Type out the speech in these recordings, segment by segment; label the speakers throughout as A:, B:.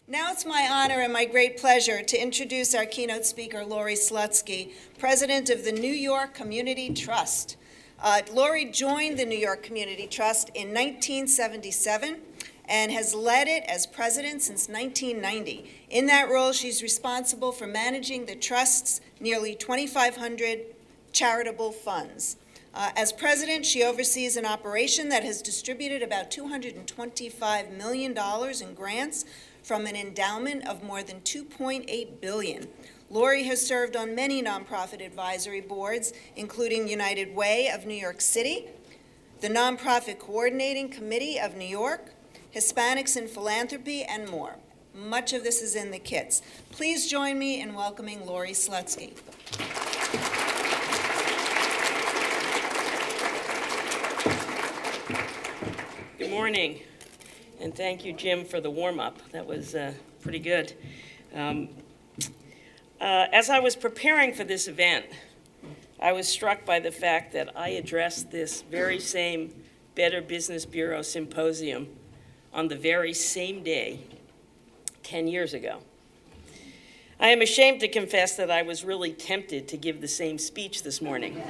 A: Now it's my honor and my great pleasure to introduce our keynote speaker, Lorie Slutsky, president of the New York Community Trust. Lorie joined the New York Community Trust in 1977 and has led it as president since 1990. In that role, she's responsible for managing the Trust's nearly 2,500 charitable funds. As president, she oversees an operation that has distributed about $225 million in grants from an endowment of more than $2.8 billion. Lorie has served on many nonprofit advisory boards, including United Way of New York City, the Nonprofit Coordinating Committee of New York, Hispanics in Philanthropy, and more. Much of this is in the kits. Please join me in welcoming Lorie Slutsky.
B: Good morning, and thank you, Jim, for the warm-up. That was pretty good. As I was preparing for this event, I was struck by the fact that I addressed this very same Better Business Bureau symposium on the very same day 10 years ago. I am ashamed to confess that I was really tempted to give the same speech this morning.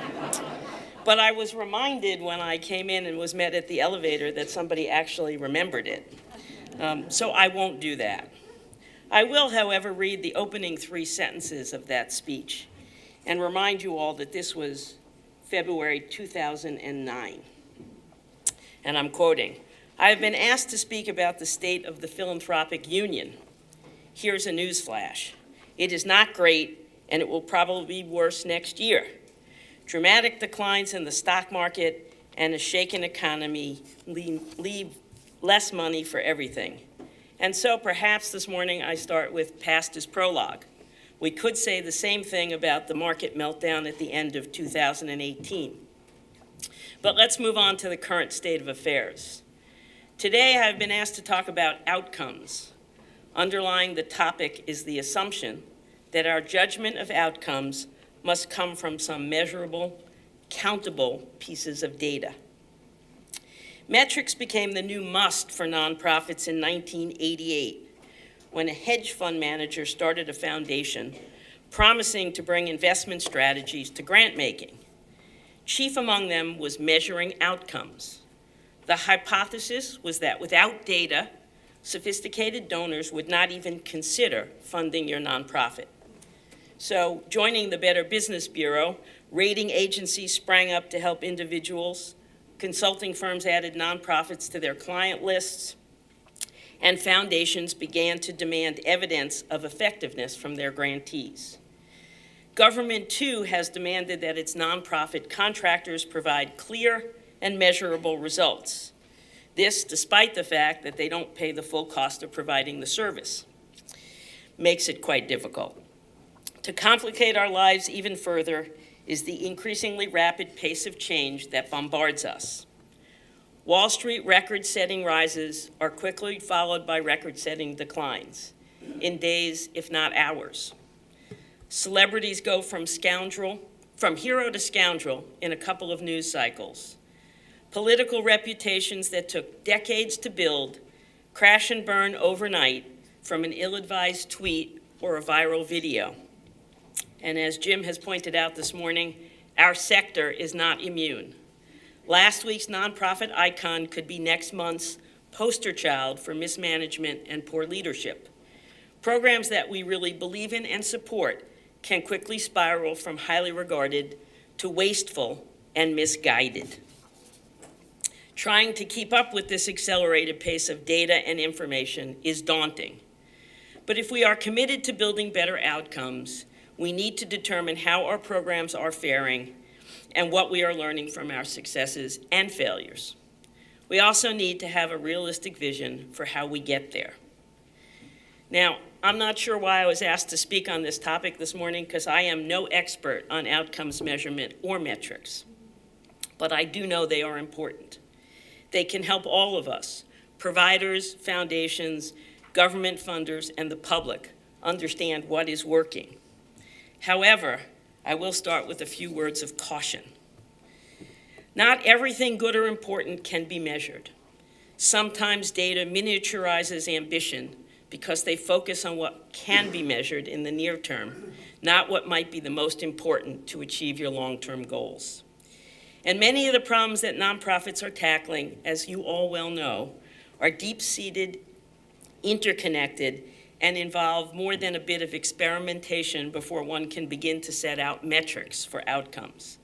B: But I was reminded when I came in and was met at the elevator that somebody actually remembered it. So I won't do that. I will, however, read the opening 3 sentences of that speech and remind you all that this was February 2009. And I'm quoting, "I have been asked to speak about the state of the philanthropic union. Here's a newsflash. It is not great, and it will probably be worse next year. Dramatic declines in the stock market and a shaken economy leave less money for everything. And so perhaps this morning I start with past as prologue. We could say the same thing about the market meltdown at the end of 2018. But let's move on to the current state of affairs. Today I've been asked to talk about outcomes. Underlying the topic is the assumption that our judgment of outcomes must come from some measurable, countable pieces of data. Metrics became the new must for nonprofits in 1988, when a hedge fund manager started a foundation promising to bring investment strategies to grant making. Chief among them was measuring outcomes. The hypothesis was that without data, sophisticated donors would not even consider funding your nonprofit. So, joining the Better Business Bureau, rating agencies sprang up to help individuals, consulting firms added nonprofits to their client lists, and foundations began to demand evidence of effectiveness from their grantees. Government, too, has demanded that its nonprofit contractors provide clear and measurable results. This, despite the fact that they don't pay the full cost of providing the service, makes it quite difficult. To complicate our lives even further is the increasingly rapid pace of change that bombards us. Wall Street record-setting rises are quickly followed by record-setting declines, in days, if not hours. Celebrities go from hero to scoundrel in a couple of news cycles. Political reputations that took decades to build crash and burn overnight from an ill-advised tweet or a viral video. And as Jim has pointed out this morning, our sector is not immune. Last week's nonprofit icon could be next month's poster child for mismanagement and poor leadership. Programs that we really believe in and support can quickly spiral from highly regarded to wasteful and misguided. Trying to keep up with this accelerated pace of data and information is daunting. But if we are committed to building better outcomes, we need to determine how our programs are faring and what we are learning from our successes and failures. We also need to have a realistic vision for how we get there. Now, I'm not sure why I was asked to speak on this topic this morning, because I am no expert on outcomes measurement or metrics. But I do know they are important. They can help all of us, providers, foundations, government funders, and the public, understand what is working. However, I will start with a few words of caution. Not everything good or important can be measured. Sometimes data miniaturizes ambition because they focus on what can be measured in the near term, not what might be the most important to achieve your long-term goals. And many of the problems that nonprofits are tackling, as you all well know, are deep-seated, interconnected, and involve more than a bit of experimentation before one can begin to set out metrics for outcomes.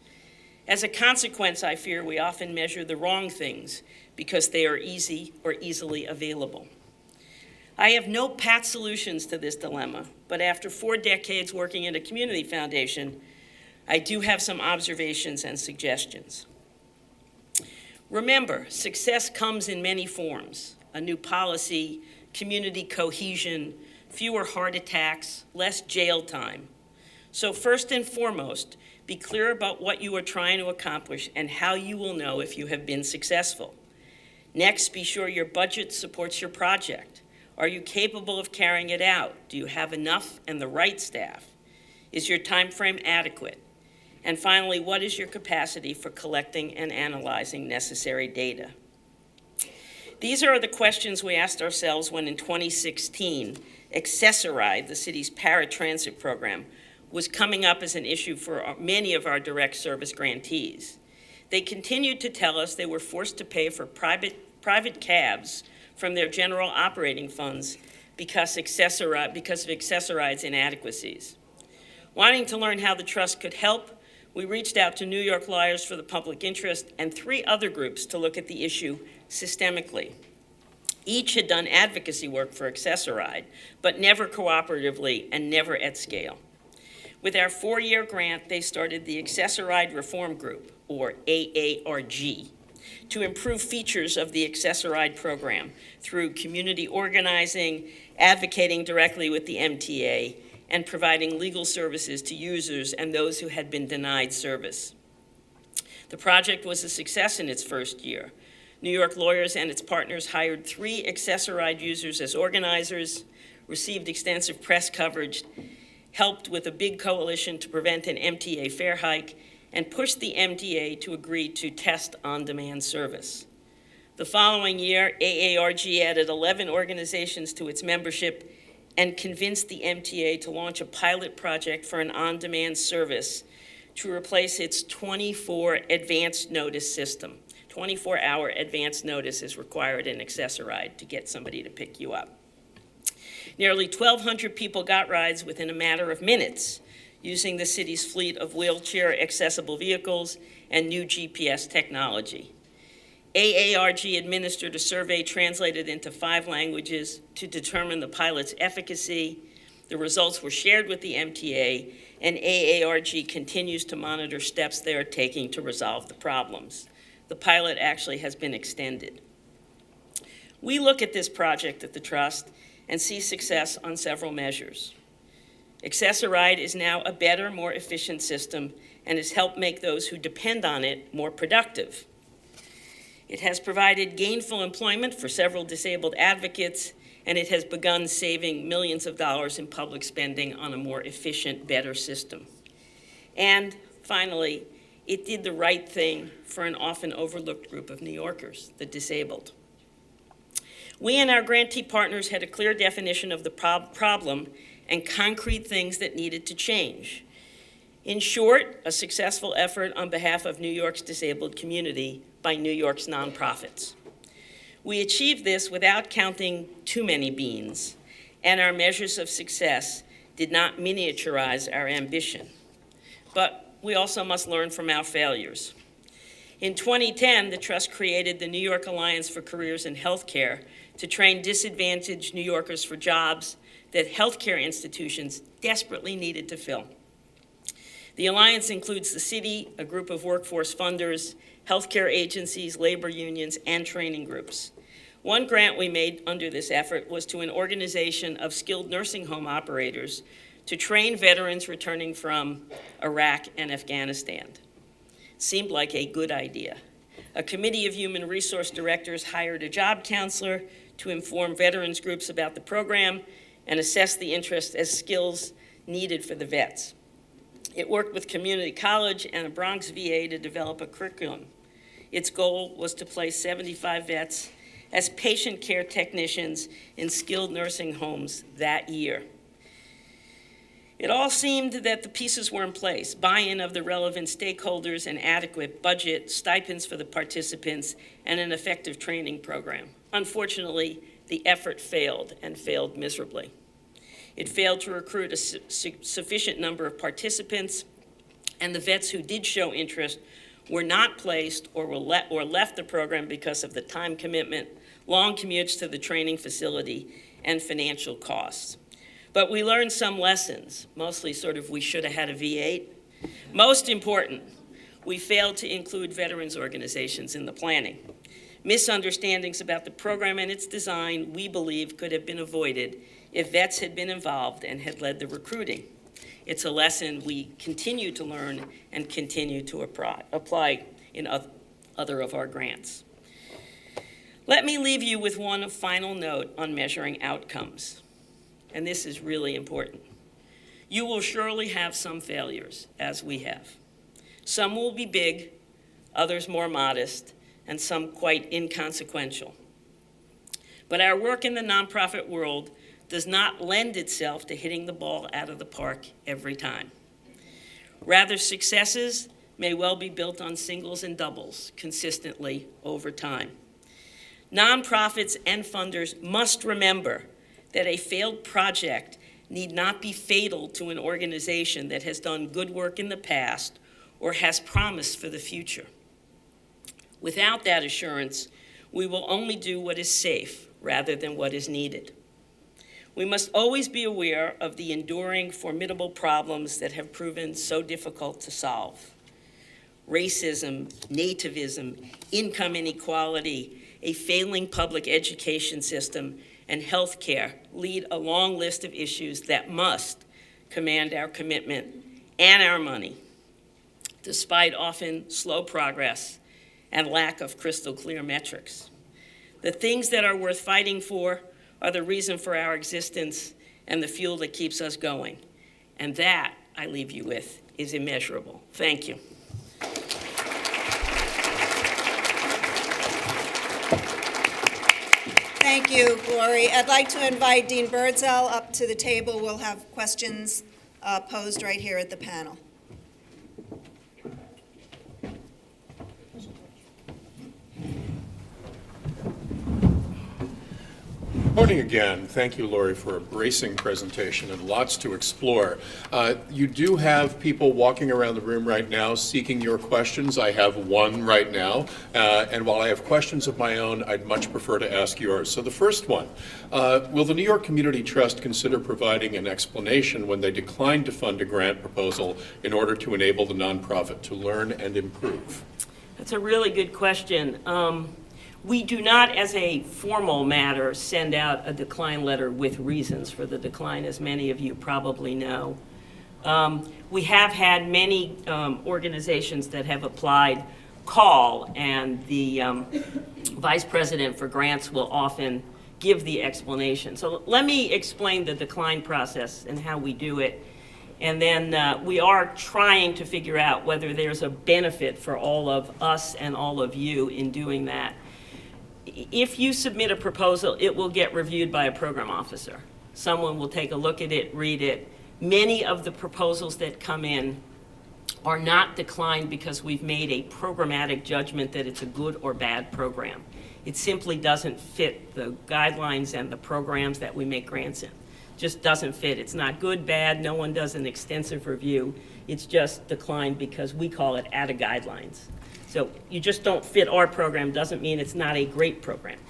B: As a consequence, I fear we often measure the wrong things because they are easy or easily available. I have no pat solutions to this dilemma, but after 4 decades working in a community foundation, I do have some observations and suggestions. Remember, success comes in many forms: a new policy, community cohesion, fewer heart attacks, less jail time. So first and foremost, be clear about what you are trying to accomplish and how you will know if you have been successful. Next, be sure your budget supports your project. Are you capable of carrying it out? Do you have enough and the right staff? Is your time frame adequate? And finally, what is your capacity for collecting and analyzing necessary data? These are the questions we asked ourselves when in 2016, Accessoride, the city's paratransit program, was coming up as an issue for many of our direct service grantees. They continued to tell us they were forced to pay for private cabs from their general operating funds because of Accessoride's inadequacies. Wanting to learn how the trust could help, we reached out to New York Lawyers for the Public Interest and 3 other groups to look at the issue systemically. Each had done advocacy work for Accessoride, but never cooperatively and never at scale. With our 4-year grant, they started the Accessoride Reform Group, or AARG, to improve features of the Accessoride program through community organizing, advocating directly with the MTA, and providing legal services to users and those who had been denied service. The project was a success in its first year. New York Lawyers and its partners hired 3 Accessoride users as organizers, received extensive press coverage, helped with a big coalition to prevent an MTA fare hike, and pushed the MTA to agree to test on-demand service. The following year, AARG added 11 organizations to its membership and convinced the MTA to launch a pilot project for an on-demand service to replace its 24 advance notice system. 24-hour advance notice is required in Accessoride to get somebody to pick you up. Nearly 1,200 people got rides within a matter of minutes using the city's fleet of wheelchair-accessible vehicles and new GPS technology. AARG administered a survey translated into 5 languages to determine the pilot's efficacy. The results were shared with the MTA, and AARG continues to monitor steps they are taking to resolve the problems. The pilot actually has been extended. We look at this project at the Trust and see success on several measures. Accessoride is now a better, more efficient system and has helped make those who depend on it more productive. It has provided gainful employment for several disabled advocates, and it has begun saving millions of dollars in public spending on a more efficient, better system. And finally, it did the right thing for an often overlooked group of New Yorkers, the disabled. We and our grantee partners had a clear definition of the problem and concrete things that needed to change. In short, a successful effort on behalf of New York's disabled community by New York's nonprofits. We achieved this without counting too many beans, and our measures of success did not miniaturize our ambition. But we also must learn from our failures. In 2010, the Trust created the New York Alliance for Careers in Healthcare to train disadvantaged New Yorkers for jobs that healthcare institutions desperately needed to fill. The Alliance includes the city, a group of workforce funders, healthcare agencies, labor unions, and training groups. One grant we made under this effort was to an organization of skilled nursing home operators to train veterans returning from Iraq and Afghanistan. Seemed like a good idea. A committee of human resource directors hired a job counselor to inform veterans groups about the program and assess the interest as skills needed for the vets. It worked with community college and a Bronx VA to develop a curriculum. Its goal was to place 75 vets as patient care technicians in skilled nursing homes that year. It all seemed that the pieces were in place: buy-in of the relevant stakeholders, an adequate budget, stipends for the participants, and an effective training program. Unfortunately, the effort failed, and failed miserably. It failed to recruit a sufficient number of participants, and the vets who did show interest were not placed or left the program because of the time commitment, long commutes to the training facility, and financial costs. But we learned some lessons, mostly sort of we should have had a V8. Most important, we failed to include veterans organizations in the planning. Misunderstandings about the program and its design, we believe, could have been avoided if vets had been involved and had led the recruiting. It's a lesson we continue to learn and continue to apply in other of our grants. Let me leave you with one final note on measuring outcomes. And this is really important. You will surely have some failures, as we have. Some will be big, others more modest, and some quite inconsequential. But our work in the nonprofit world does not lend itself to hitting the ball out of the park every time. Rather, successes may well be built on singles and doubles consistently over time. Nonprofits and funders must remember that a failed project need not be fatal to an organization that has done good work in the past or has promise for the future. Without that assurance, we will only do what is safe rather than what is needed. We must always be aware of the enduring, formidable problems that have proven so difficult to solve. Racism, nativism, income inequality, a failing public education system, and health care lead a long list of issues that must command our commitment and our money, despite often slow progress and lack of crystal clear metrics. The things that are worth fighting for are the reason for our existence and the fuel that keeps us going. And that, I leave you with, is immeasurable. Thank you.
A: Thank you, Lorie. I'd like to invite Dean Birdsell up to the table. We'll have questions posed right here at the panel.
C: Morning again. Thank you, Lorie, for a bracing presentation and lots to explore. You do have people walking around the room right now seeking your questions. I have one right now, and while I have questions of my own, I'd much prefer to ask yours. So the first one, will the New York Community Trust consider providing an explanation when they decline to fund a grant proposal in order to enable the nonprofit to learn and improve?
B: That's a really good question. We do not, as a formal matter, send out a decline letter with reasons for the decline, as many of you probably know. We have had many organizations that have applied call, and the vice president for grants will often give the explanation. So let me explain the decline process and how we do it. And then we are trying to figure out whether there's a benefit for all of us and all of you in doing that. If you submit a proposal, it will get reviewed by a program officer. Someone will take a look at it, read it. Many of the proposals that come in are not declined because we've made a programmatic judgment that it's a good or bad program. It simply doesn't fit the guidelines and the programs that we make grants in. Just doesn't fit. It's not good, bad. No one does an extensive review. It's just declined because we call it out of guidelines. So you just don't fit our program doesn't mean it's not a great program.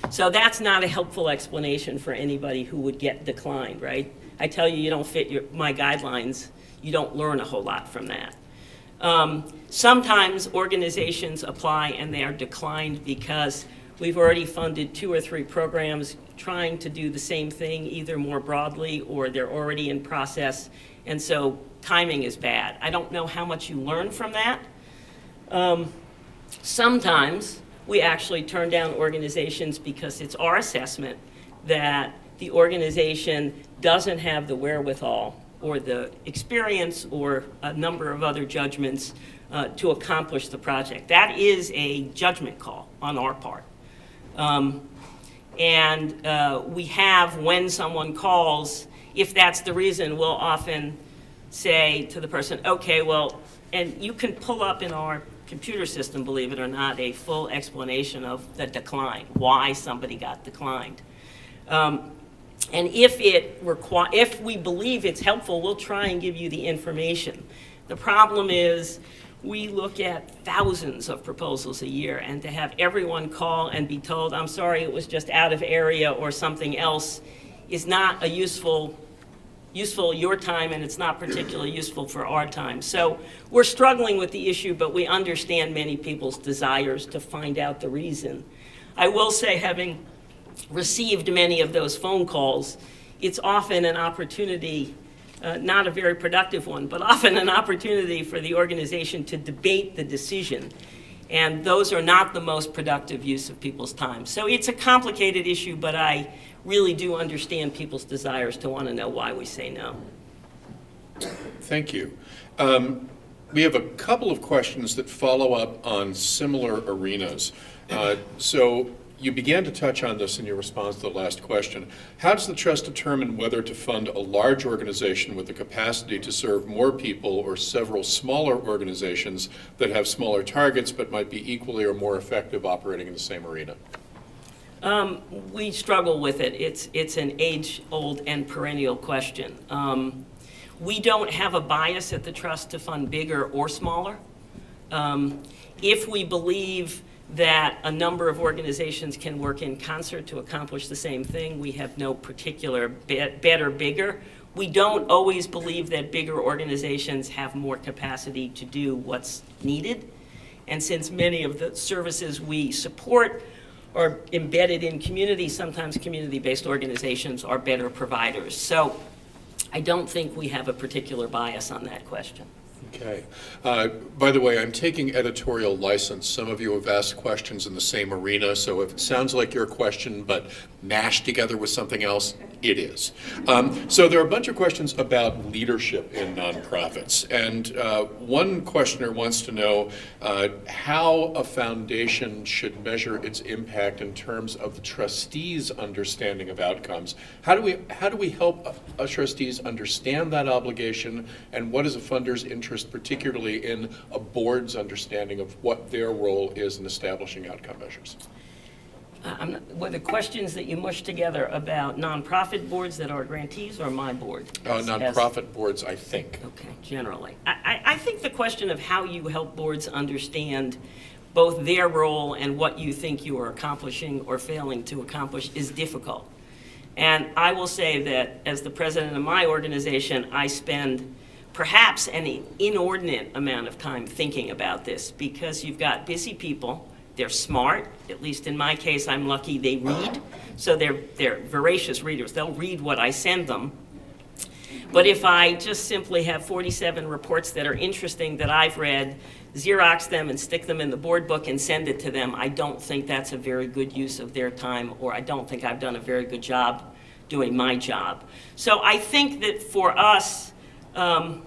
B: So that's not a helpful explanation for anybody who would get declined, right? I tell you, you don't fit my guidelines, you don't learn a whole lot from that. Sometimes organizations apply and they are declined because we've already funded 2 or 3 programs trying to do the same thing, either more broadly or they're already in process, and so timing is bad. I don't know how much you learn from that. Sometimes we actually turn down organizations because it's our assessment that the organization doesn't have the wherewithal or the experience or a number of other judgments to accomplish the project. That is a judgment call on our part. We have, when someone calls, if that's the reason, we'll often say to the person, okay, well, and you can pull up in our computer system, believe it or not, a full explanation of the decline, why somebody got declined. And if we believe it's helpful, we'll try and give you the information. The problem is we look at thousands of proposals a year, and to have everyone call and be told, I'm sorry, it was just out of area or something else, is not a useful your time, and it's not particularly useful for our time. So we're struggling with the issue, but we understand many people's desires to find out the reason. I will say, having received many of those phone calls, it's often an opportunity, not a very productive one, but often an opportunity for the organization to debate the decision. And those are not the most productive use of people's time. So it's a complicated issue, but I really do understand people's desires to want to know why we say no.
C: Thank you. We have a couple of questions that follow up on similar arenas. So you began to touch on this in your response to the last question. How does the trust determine whether to fund a large organization with the capacity to serve more people or several smaller organizations that have smaller targets but might be equally or more effective operating in the same arena?
B: We struggle with it. It's an age-old and perennial question. We don't have a bias at the trust to fund bigger or smaller. If we believe that a number of organizations can work in concert to accomplish the same thing, we have no particular better, bigger. We don't always believe that bigger organizations have more capacity to do what's needed. And since many of the services we support are embedded in community, sometimes community-based organizations are better providers. So I don't think we have a particular bias on that question.
C: Okay. By the way, I'm taking editorial license. Some of you have asked questions in the same arena, so if it sounds like your question but mashed together with something else, it is. So there are a bunch of questions about leadership in nonprofits. And one questioner wants to know how a foundation should measure its impact in terms of the trustees' understanding of outcomes. How do we help trustees understand that obligation, and what is a funder's interest, particularly in a board's understanding of what their role is in establishing outcome measures?
B: Were the questions that you mushed together about nonprofit boards that are grantees or my board?
C: Nonprofit boards, I think.
B: Okay, generally. I think the question of how you help boards understand both their role and what you think you are accomplishing or failing to accomplish is difficult. And I will say that as the president of my organization, I spend perhaps an inordinate amount of time thinking about this, because you've got busy people. They're smart, at least in my case, I'm lucky they read, so they're voracious readers. They'll read what I send them. But if I just simply have 47 reports that are interesting that I've read, Xerox them and stick them in the board book and send it to them, I don't think that's a very good use of their time, or I don't think I've done a very good job doing my job. So I think that for us, and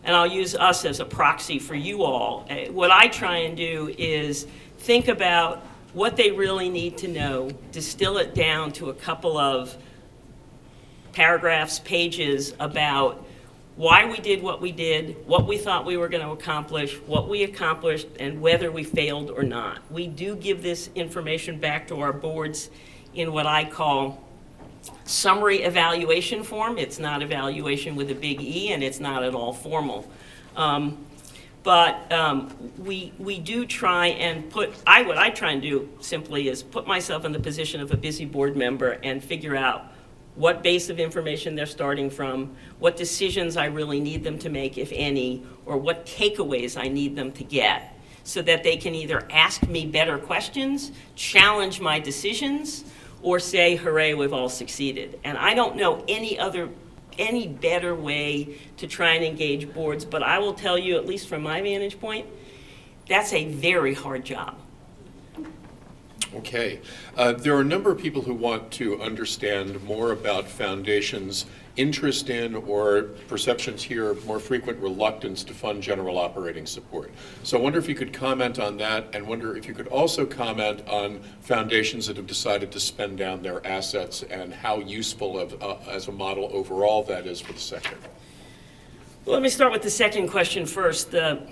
B: I'll use us as a proxy for you all, what I try and do is think about what they really need to know, distill it down to a couple of paragraphs, pages about why we did what we did, what we thought we were going to accomplish, what we accomplished, and whether we failed or not. We do give this information back to our boards in what I call summary evaluation form. It's not evaluation with a big E, and it's not at all formal. But we do try and what I try and do simply is put myself in the position of a busy board member and figure out what base of information they're starting from, what decisions I really need them to make, if any, or what takeaways I need them to get, so that they can either ask me better questions, challenge my decisions, or say, hooray, we've all succeeded. And I don't know any better way to try and engage boards, but I will tell you, at least from my vantage point, that's a very hard job.
C: Okay. There are a number of people who want to understand more about foundations' interest in or perceptions here, more frequent reluctance to fund general operating support. So I wonder if you could comment on that, and wonder if you could also comment on foundations that have decided to spend down their assets and how useful as a model overall that is for the sector.
B: Well, let me start with the second question first, the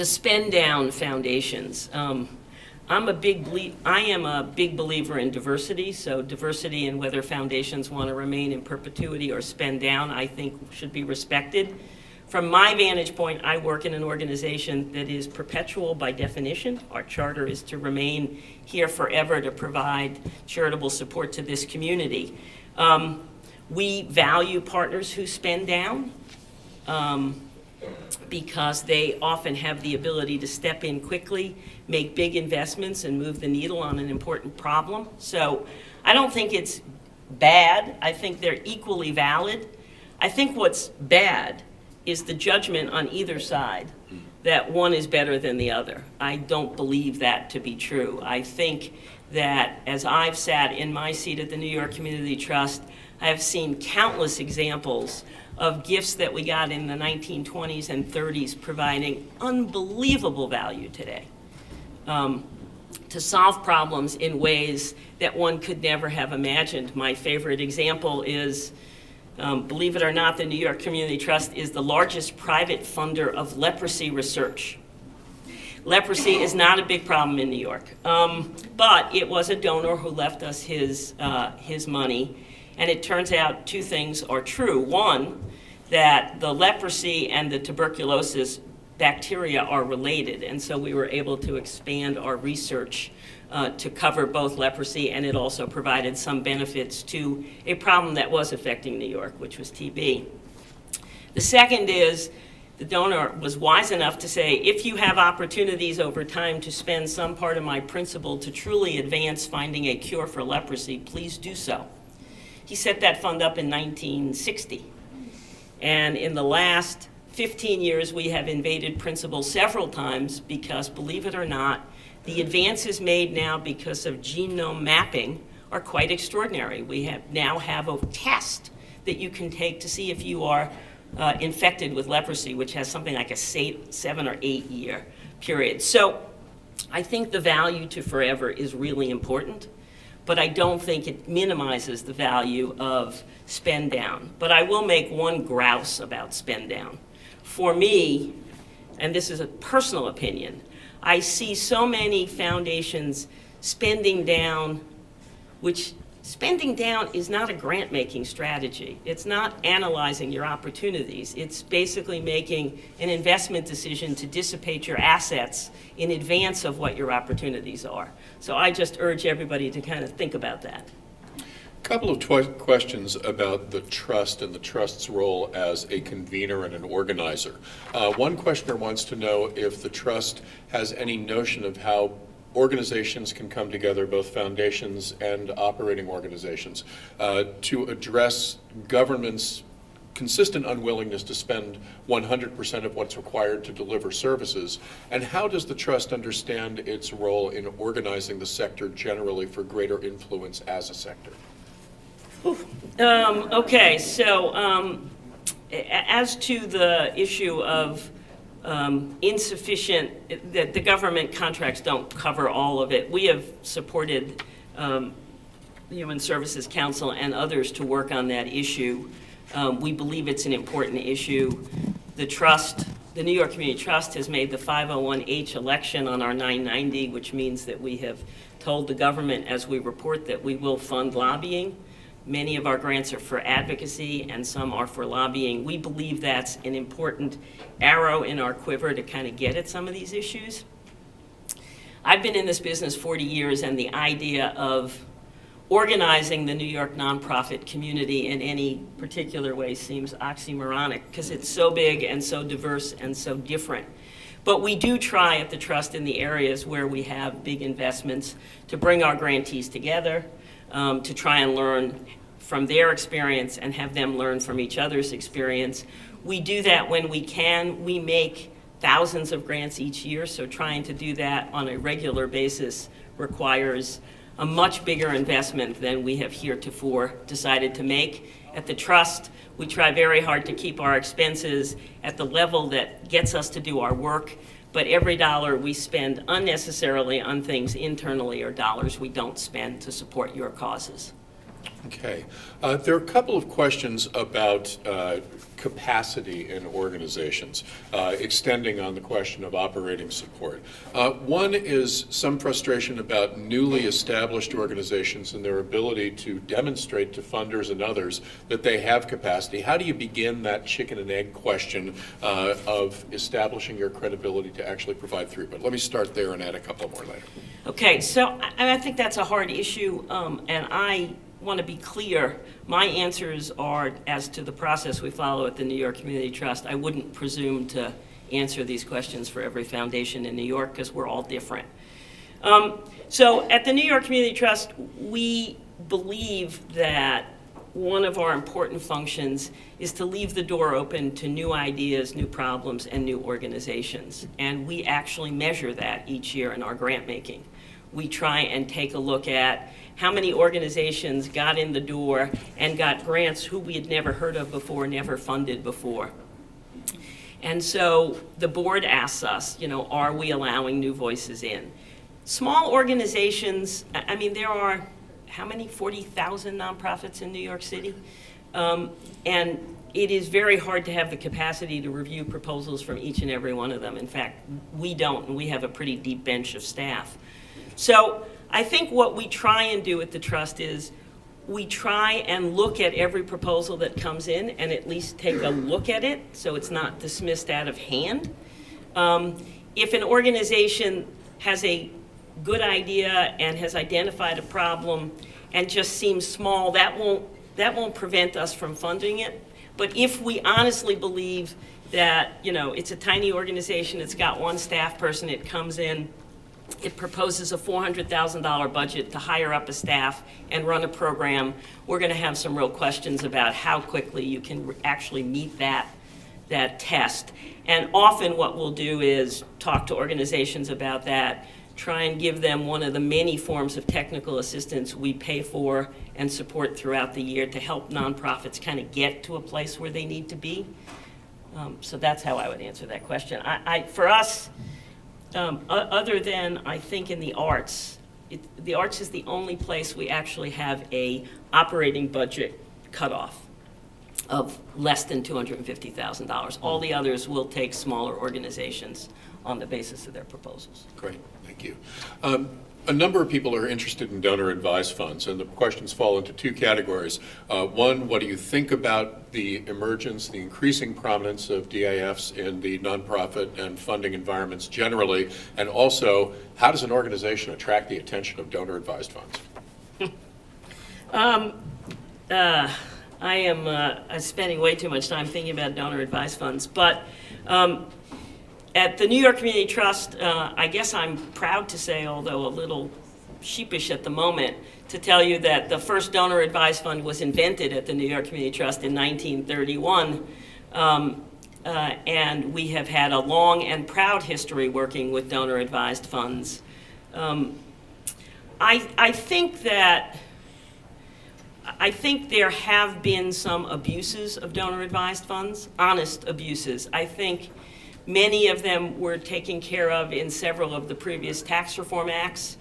B: spend down foundations. I am a big believer in diversity, so diversity in whether foundations want to remain in perpetuity or spend down, I think should be respected. From my vantage point, I work in an organization that is perpetual by definition. Our charter is to remain here forever to provide charitable support to this community. We value partners who spend down. Because they often have the ability to step in quickly, make big investments, and move the needle on an important problem. So I don't think it's bad. I think they're equally valid. I think what's bad is the judgment on either side that one is better than the other. I don't believe that to be true. I think that as I've sat in my seat at the New York Community Trust, I have seen countless examples of gifts that we got in the 1920s and 30s providing unbelievable value today to solve problems in ways that one could never have imagined. My favorite example is, believe it or not, the New York Community Trust is the largest private funder of leprosy research. Leprosy is not a big problem in New York, but it was a donor who left us his money. And it turns out two things are true. One, that the leprosy and the tuberculosis bacteria are related. And so we were able to expand our research to cover both leprosy, and it also provided some benefits to a problem that was affecting New York, which was TB. The second is the donor was wise enough to say, if you have opportunities over time to spend some part of my principal to truly advance finding a cure for leprosy, please do so. He set that fund up in 1960. And in the last 15 years, we have invaded principal several times because, believe it or not, the advances made now because of genome mapping are quite extraordinary. We now have a test that you can take to see if you are infected with leprosy, which has something like a 7 or 8 year period. So I think the value to forever is really important, but I don't think it minimizes the value of spend down. But I will make one grouse about spend down. For me, and this is a personal opinion, I see so many foundations spending down, which spending down is not a grant-making strategy. It's not analyzing your opportunities. It's basically making an investment decision to dissipate your assets in advance of what your opportunities are. So I just urge everybody to kind of think about that.
C: A couple of questions about the trust and the trust's role as a convener and an organizer. One questioner wants to know if the trust has any notion of how organizations can come together, both foundations and operating organizations, to address government's consistent unwillingness to spend 100% of what's required to deliver services, and how does the trust understand its role in organizing the sector generally for greater influence as a sector?
B: Okay, so as to the issue of insufficient, that the government contracts don't cover all of it, we have supported the Human Services Council and others to work on that issue. We believe it's an important issue. The trust, the New York Community Trust, has made the 501H election on our 990, which means that we have told the government as we report that we will fund lobbying. Many of our grants are for advocacy and some are for lobbying. We believe that's an important arrow in our quiver to kind of get at some of these issues. I've been in this business 40 years, and the idea of organizing the New York nonprofit community in any particular way seems oxymoronic because it's so big and so diverse and so different. But we do try at the Trust in the areas where we have big investments to bring our grantees together, to try and learn from their experience and have them learn from each other's experience. We do that when we can. We make thousands of grants each year, so trying to do that on a regular basis requires a much bigger investment than we have heretofore decided to make. At the trust, we try very hard to keep our expenses at the level that gets us to do our work, but every dollar we spend unnecessarily on things internally are dollars we don't spend to support your causes.
C: Okay. There are a couple of questions about capacity in organizations, extending on the question of operating support. One is some frustration about newly established organizations and their ability to demonstrate to funders and others that they have capacity. How do you begin that chicken and egg question of establishing your credibility to actually provide throughput? Let me start there and add a couple more later.
B: Okay, so I think that's a hard issue, and I want to be clear. My answers are as to the process we follow at the New York Community Trust. I wouldn't presume to answer these questions for every foundation in New York because we're all different. So at the New York Community Trust, we believe that one of our important functions is to leave the door open to new ideas, new problems, and new organizations. And we actually measure that each year in our grant making. We try and take a look at how many organizations got in the door and got grants who we had never heard of before, never funded before. And so the board asks us, are we allowing new voices in? Small organizations, I mean, there are, how many, 40,000 nonprofits in New York City? And it is very hard to have the capacity to review proposals from each and every one of them. In fact, we don't, and we have a pretty deep bench of staff. So I think what we try and do at the Trust is we try and look at every proposal that comes in and at least take a look at it so it's not dismissed out of hand. If an organization has a good idea and has identified a problem and just seems small, that won't prevent us from funding it. But if we honestly believe that it's a tiny organization, it's got one staff person, it comes in, it proposes a $400,000 budget to hire up a staff and run a program, we're going to have some real questions about how quickly you can actually meet that test. And often what we'll do is talk to organizations about that, try and give them one of the many forms of technical assistance we pay for and support throughout the year to help nonprofits kind of get to a place where they need to be. So that's how I would answer that question. For us, other than, I think, in the arts, the arts is the only place we actually have a operating budget cutoff of less than $250,000. All the others will take smaller organizations on the basis of their proposals.
C: Great, thank you. A number of people are interested in donor-advised funds, and the questions fall into two categories. One, what do you think about the emergence, the increasing prominence of DAFs in the nonprofit and funding environments generally? And also, how does an organization attract the attention of donor-advised funds?
B: I am spending way too much time thinking about donor-advised funds, but at the New York Community Trust, I guess I'm proud to say, although a little sheepish at the moment, to tell you that the first donor-advised fund was invented at the New York Community Trust in 1931, and we have had a long and proud history working with donor-advised funds. I think there have been some abuses of donor-advised funds, honest abuses. I think many of them were taken care of in several of the previous tax reform acts.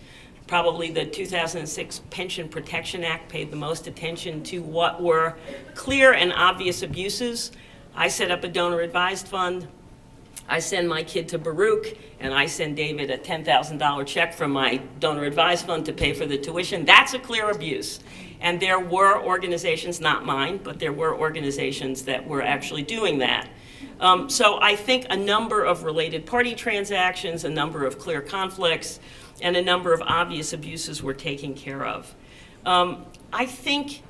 B: Probably the 2006 Pension Protection Act paid the most attention to what were clear and obvious abuses. I set up a donor-advised fund. I send my kid to Baruch, and I send David a $10,000 check from my donor-advised fund to pay for the tuition. That's a clear abuse. And there were organizations, not mine, but there were organizations that were actually doing that. So I think a number of related party transactions, a number of clear conflicts, and a number of obvious abuses were taken care of. I think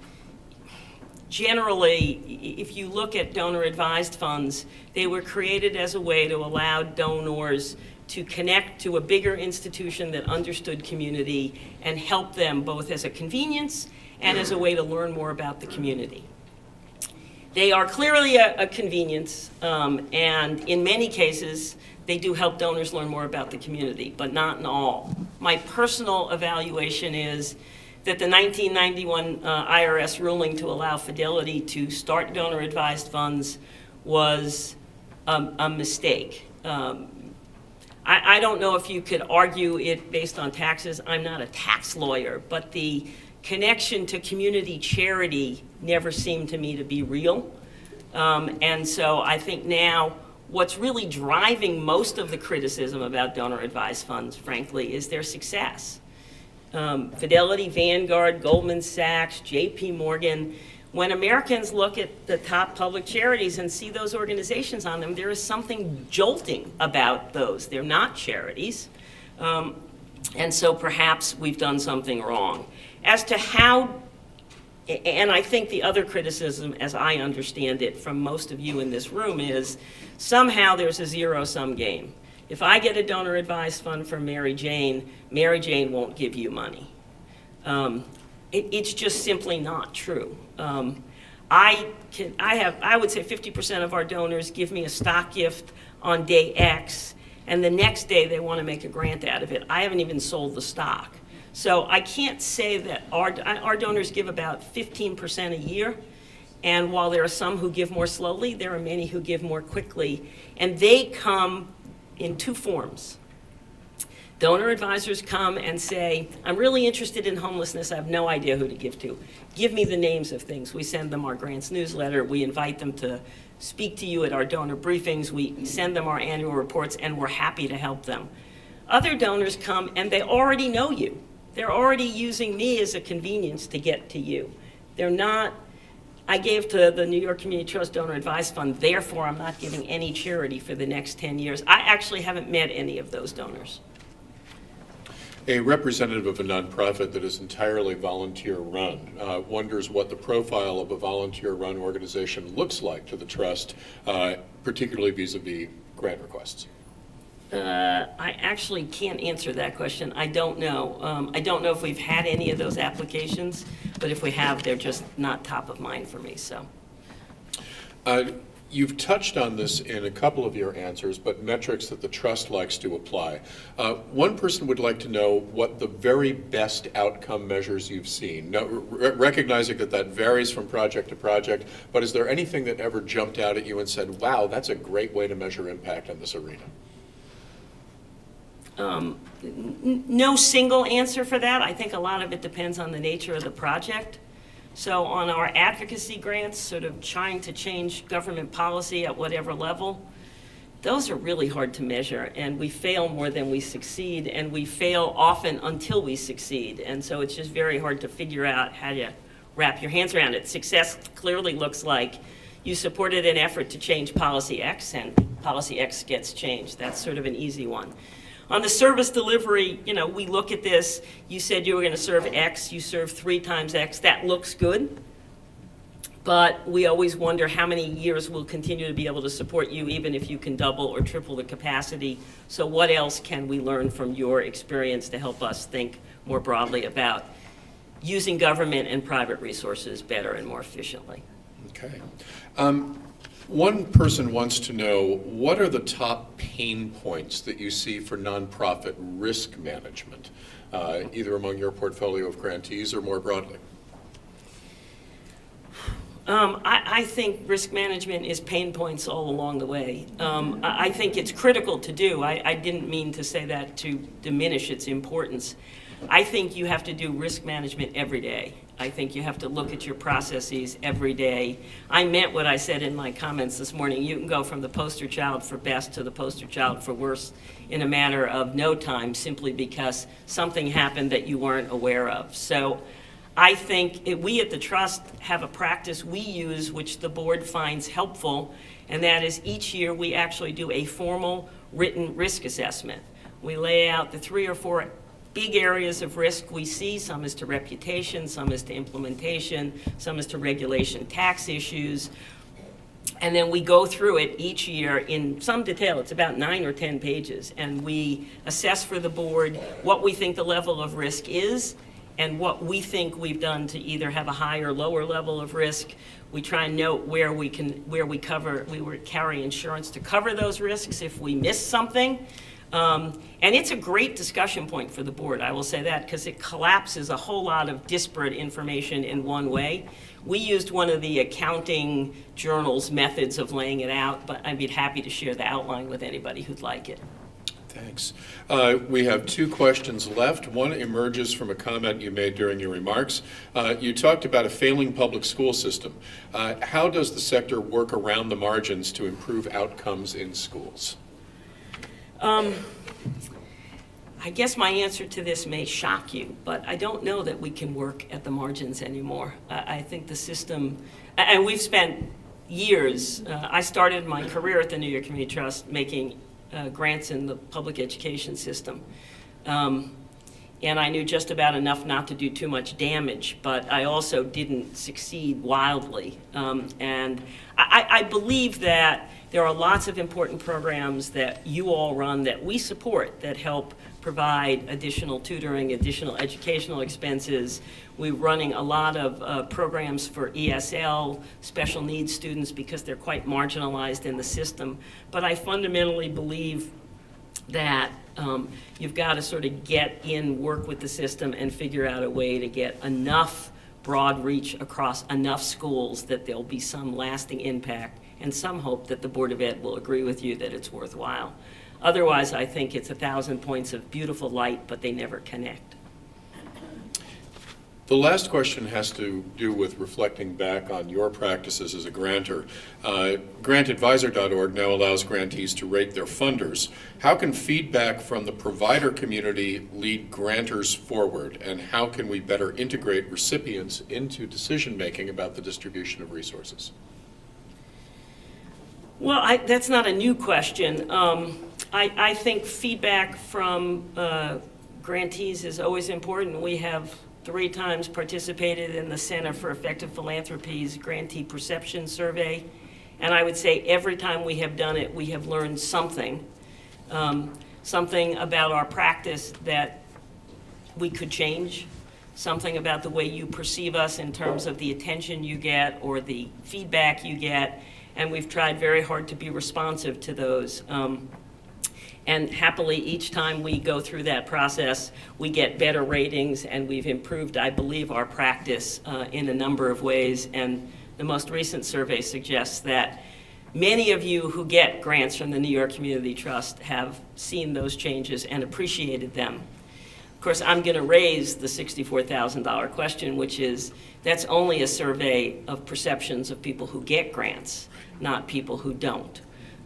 B: generally, if you look at donor-advised funds, they were created as a way to allow donors to connect to a bigger institution that understood community and help them both as a convenience and as a way to learn more about the community. They are clearly a convenience, and in many cases, they do help donors learn more about the community, but not in all. My personal evaluation is that the 1991 IRS ruling to allow Fidelity to start donor-advised funds was a mistake. I don't know if you could argue it based on taxes. I'm not a tax lawyer, but the connection to community charity never seemed to me to be real. And so I think now what's really driving most of the criticism about donor-advised funds, frankly, is their success. Fidelity, Vanguard, Goldman Sachs, JP Morgan. When Americans look at the top public charities and see those organizations on them, there is something jolting about those. They're not charities. And so perhaps we've done something wrong. As to how, and I think the other criticism, as I understand it from most of you in this room, is somehow there's a zero-sum game. If I get a donor-advised fund from Mary Jane won't give you money. It's just simply not true. I would say 50% of our donors give me a stock gift on day X, and the next day they want to make a grant out of it. I haven't even sold the stock. So I can't say that our donors give about 15% a year, and while there are some who give more slowly, there are many who give more quickly, and they come in two forms. Donor advisors come and say, I'm really interested in homelessness, I have no idea who to give to. Give me the names of things. We send them our grants newsletter, we invite them to speak to you at our donor briefings, we send them our annual reports, and we're happy to help them. Other donors come and they already know you. They're already using me as a convenience to get to you. They're not, I gave to the New York Community Trust Donor Advised Fund, therefore I'm not giving any charity for the next 10 years. I actually haven't met any of those donors.
C: A representative of a nonprofit that is entirely volunteer-run wonders what the profile of a volunteer-run organization looks like to the trust, particularly vis-a-vis grant requests.
B: I actually can't answer that question. I don't know. I don't know if we've had any of those applications, but if we have, they're just not top of mind for me, so.
C: You've touched on this in a couple of your answers, but metrics that the trust likes to apply. One person would like to know what the very best outcome measures you've seen. Now, recognizing that that varies from project to project, but is there anything that ever jumped out at you and said, wow, that's a great way to measure impact in this arena?
B: No single answer for that. I think a lot of it depends on the nature of the project. So on our advocacy grants, sort of trying to change government policy at whatever level, those are really hard to measure, and we fail more than we succeed, and we fail often until we succeed. And so it's just very hard to figure out how to wrap your hands around it. Success clearly looks like you supported an effort to change policy X, and policy X gets changed. That's sort of an easy one. On the service delivery, you know, we look at this, you said you were going to serve X, you served 3 times X, that looks good. But we always wonder how many years we'll continue to be able to support you even if you can double or triple the capacity. So what else can we learn from your experience to help us think more broadly about using government and private resources better and more efficiently?
C: Okay. One person wants to know, what are the top pain points that you see for nonprofit risk management, either among your portfolio of grantees or more broadly?
B: I think risk management is pain points all along the way. I think it's critical to do. I didn't mean to say that to diminish its importance. I think you have to do risk management every day. I think you have to look at your processes every day. I meant what I said in my comments this morning. You can go from the poster child for best to the poster child for worst in a matter of no time simply because something happened that you weren't aware of. So I think we at the Trust have a practice we use which the board finds helpful, and that is each year we actually do a formal written risk assessment. We lay out the 3 or 4 big areas of risk we see. Some is to reputation, some is to implementation, some is to regulation, tax issues. And then we go through it each year in some detail. It's about 9 or 10 pages. And we assess for the board what we think the level of risk is and what we think we've done to either have a higher or lower level of risk. We try and note where we carry insurance to cover those risks if we miss something. And it's a great discussion point for the board, I will say that, because it collapses a whole lot of disparate information in one way. We used one of the accounting journal's methods of laying it out, but I'd be happy to share the outline with anybody who'd like it.
C: Thanks. We have two questions left. One emerges from a comment you made during your remarks. You talked about a failing public school system. How does the sector work around the margins to improve outcomes in schools?
B: I guess my answer to this may shock you, but I don't know that we can work at the margins anymore. I think the system, and we've spent years, I started my career at the New York Community Trust making grants in the public education system. And I knew just about enough not to do too much damage, but I also didn't succeed wildly. And I believe that there are lots of important programs that you all run that we support that help provide additional tutoring, additional educational expenses. We're running a lot of programs for ESL, special needs students, because they're quite marginalized in the system. But I fundamentally believe that you've got to sort of get in, work with the system, and figure out a way to get enough broad reach across enough schools that there'll be some lasting impact and some hope that the Board of Ed will agree with you that it's worthwhile. Otherwise, I think it's 1,000 points of beautiful light, but they never connect.
C: The last question has to do with reflecting back on your practices as a grantor. Grantadvisor.org now allows grantees to rate their funders. How can feedback from the provider community lead grantors forward, and how can we better integrate recipients into decision-making about the distribution of resources?
B: Well, that's not a new question. I think feedback from grantees is always important. We have 3 times participated in the Center for Effective Philanthropy's Grantee Perception Survey, and I would say every time we have done it, we have learned something, something about our practice that we could change, something about the way you perceive us in terms of the attention you get or the feedback you get, and we've tried very hard to be responsive to those. And happily, each time we go through that process, we get better ratings, and we've improved, I believe, our practice in a number of ways. And the most recent survey suggests that many of you who get grants from the New York Community Trust have seen those changes and appreciated them. Of course, I'm going to raise the $64,000 question, which is, that's only a survey of perceptions of people who get grants, not people who don't.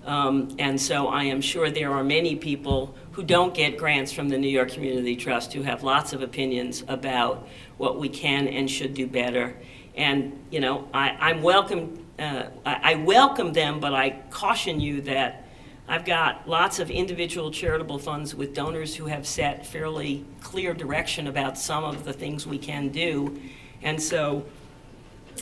B: And so I am sure there are many people who don't get grants from the New York Community Trust who have lots of opinions about what we can and should do better. And, you know, I welcome them, but I caution you that I've got lots of individual charitable funds with donors who have set fairly clear direction about some of the things we can do. And so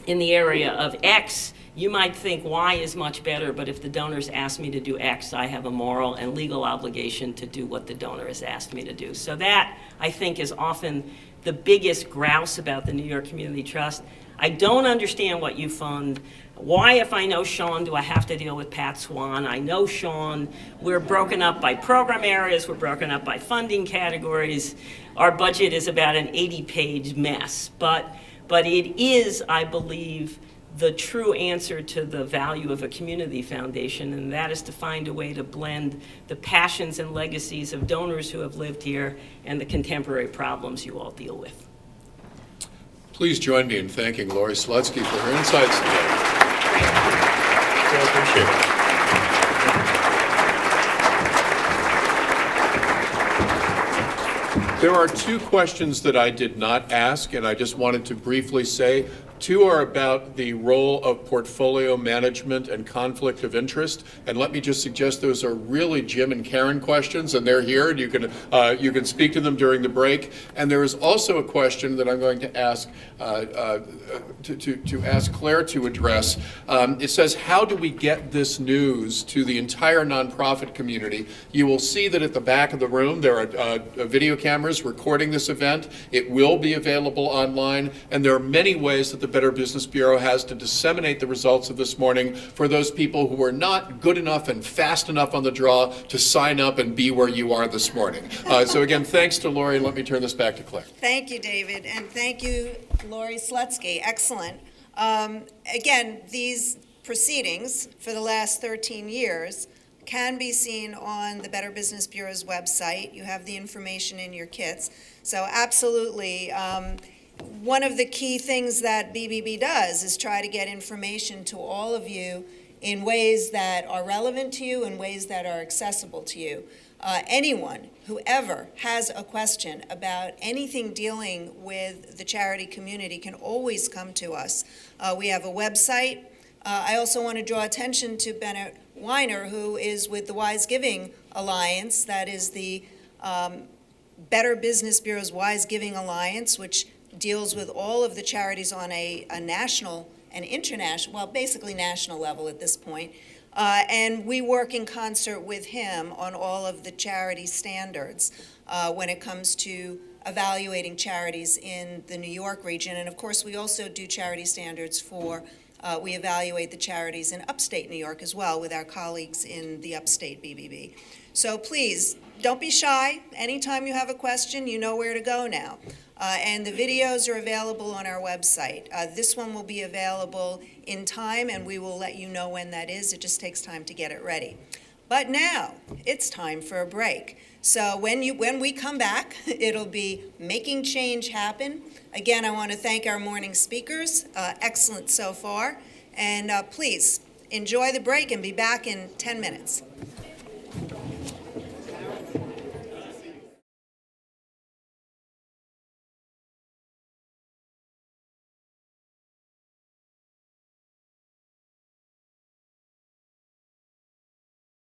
B: in the area of X, you might think Y is much better, but if the donors ask me to do X, I have a moral and legal obligation to do what the donor has asked me to do. So that, I think, is often the biggest grouse about the New York Community Trust. I don't understand what you fund. Why, if I know Sean, do I have to deal with Pat Swan? I know Sean. We're broken up by program areas. We're broken up by funding categories. Our budget is about an 80-page mess. But it is, I believe, the true answer to the value of a community foundation, and that is to find a way to blend the passions and legacies of donors who have lived here and the contemporary problems you all deal with.
C: Please join me in thanking Lorie Slutsky for her insights today. I appreciate it. There are 2 questions that I did not ask, and I just wanted to briefly say 2 are about the role of portfolio management and conflict of interest. And let me just suggest those are really Jim and Karen questions, and they're here, and you can speak to them during the break. And there is also a question that I'm going to ask to ask Claire to address. It says, how do we get this news to the entire nonprofit community? You will see that at the back of the room there are video cameras recording this event. It will be available online, and there are many ways that the Better Business Bureau has to disseminate the results of this morning for those people who were not good enough and fast enough on the draw to sign up and be where you are this morning. So again, thanks to Lorie, and let me turn this back to Claire.
A: Thank you, David, and thank you, Lorie Slutsky. Excellent. Again, these proceedings for the last 13 years can be seen on the Better Business Bureau's website. You have the information in your kits. So absolutely, one of the key things that BBB does is try to get information to all of you in ways that are relevant to you and ways that are accessible to you. Anyone who ever has a question about anything dealing with the charity community can always come to us. We have a website. I also want to draw attention to Bennett Weiner, who is with the Wise Giving Alliance. That is the Better Business Bureau's Wise Giving Alliance, which deals with all of the charities on a national and international, well, basically national level at this point. And we work in concert with him on all of the charity standards when it comes to evaluating charities in the New York region. And of course, we also do charity standards for, we evaluate the charities in upstate New York as well with our colleagues in the upstate BBB. So please, don't be shy. Anytime you have a question, you know where to go now. And the videos are available on our website. This one will be available in time, and we will let you know when that is. It just takes time to get it ready. But now, it's time for a break. So when we come back, it'll be Making Change Happen. Again, I want to thank our morning speakers. Excellent so far. And please, enjoy the break and be back in 10 minutes.